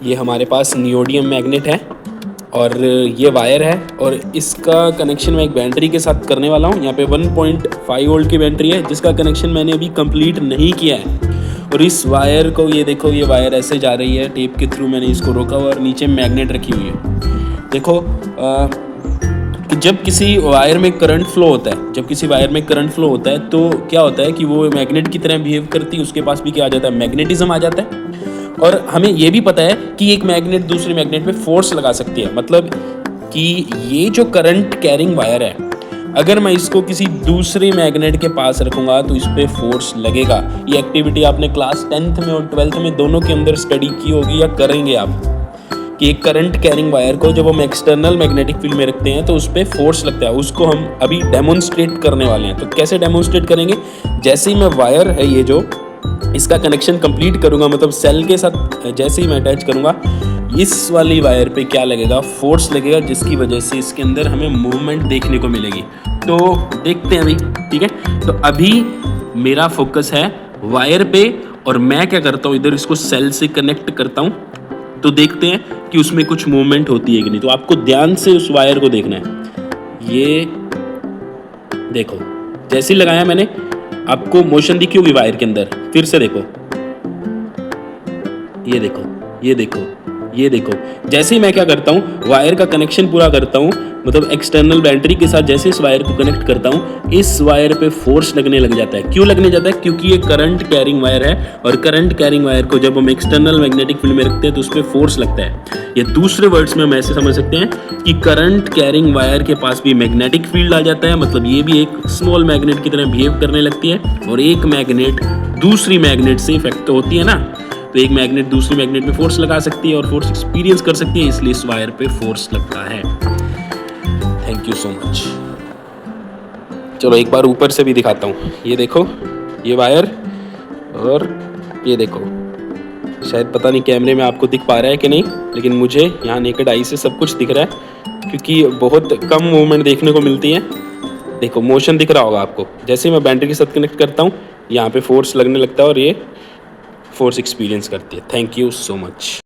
ये हमारे पास neodymium magnet है और ये वायर है और इसका कनेक्शन मैं एक बैटरी के साथ करने वाला हूँ। यहाँ पे 1.5 वोल्ट की बैटरी है जिसका कनेक्शन मैंने अभी कंप्लीट नहीं किया है। और इस वायर को ये देखो, ये वायर ऐसे जा रही है, टेप के थ्रू मैंने इसको रोका हुआ और नीचे मैग्नेट रखी हुई है। देखो कि जब किसी वायर में करंट फ्लो होता है तो क्या होता है कि वो मैग्नेट की तरह बिहेव करती है, उसके पास भी क्या आ जाता है, मैग्नेटिज्म आ जाता है। और हमें ये भी पता है कि एक मैग्नेट दूसरे मैग्नेट पे फोर्स लगा सकती है, मतलब कि ये जो करंट कैरिंग वायर है, अगर मैं इसको किसी दूसरे मैग्नेट के पास रखूंगा तो इस पर फोर्स लगेगा। ये एक्टिविटी आपने क्लास 10th में और 12th में दोनों के अंदर स्टडी की होगी या करेंगे आप, कि एक करंट कैरिंग वायर को जब हम एक्सटर्नल मैग्नेटिक फील्ड में रखते हैं तो उस पर फोर्स लगता है। उसको हम अभी डेमोन्स्ट्रेट करने वाले हैं। तो कैसे डेमोन्स्ट्रेट करेंगे, जैसे ही मैं वायर है ये जो इसका कनेक्शन कंप्लीट करूंगा, मतलब सेल के साथ जैसे ही मैं अटैच करूंगा, इस वाली वायर पे क्या लगेगा, फोर्स लगेगा, जिसकी वजह से इसके अंदर हमें मूवमेंट देखने को मिलेगी। तो देखते हैं अभी, ठीक है। तो अभी मेरा फोकस है वायर पे और मैं क्या करता हूँ, इधर इसको सेल से कनेक्ट करता हूँ। तो देखते हैं कि उसमें कुछ मूवमेंट होती है कि नहीं। तो आपको ध्यान से उस वायर को देखना है। ये देखो, जैसे ही लगाया मैंने, आपको मोशन दिखी होगी वायर के अंदर। फिर से देखो, ये देखो, ये देखो, ये देखो। जैसे ही मैं क्या करता हूँ, वायर का कनेक्शन पूरा करता हूँ, मतलब एक्सटर्नल बैटरी के साथ जैसे इस वायर को कनेक्ट करता हूँ, इस वायर पे फोर्स लगने लग जाता है। क्यों लगने जाता है? क्योंकि ये करंट कैरिंग वायर है और करंट कैरिंग वायर को जब हम एक्सटर्नल मैग्नेटिक फील्ड में रखते हैं तो उस पर फोर्स लगता है। ये दूसरे वर्ड्स में हम ऐसे समझ सकते हैं कि करंट कैरिंग वायर के पास भी मैग्नेटिक फील्ड आ जाता है, मतलब ये भी एक स्मॉल मैग्नेट की तरह बिहेव करने लगती है। और एक मैग्नेट दूसरी मैग्नेट से इफेक्ट तो होती है ना, तो एक मैग्नेट दूसरी मैग्नेट में फोर्स लगा सकती है और फोर्स एक्सपीरियंस कर सकती है, इसलिए इस वायर पे फोर्स लगता है। Thank you so much. चलो एक बार ऊपर से भी दिखाता हूँ। ये देखो, ये वायर, और ये देखो, शायद पता नहीं कैमरे में आपको दिख पा रहा है कि नहीं, लेकिन मुझे यहाँ नेकेड आई से सब कुछ दिख रहा है क्योंकि बहुत कम मूवमेंट देखने को मिलती है। देखो मोशन दिख रहा होगा आपको। जैसे ही मैं बैटरी के साथ कनेक्ट करता हूँ, यहाँ पे फोर्स लगने लगता है और ये फोर्स एक्सपीरियंस करती है। Thank you so much.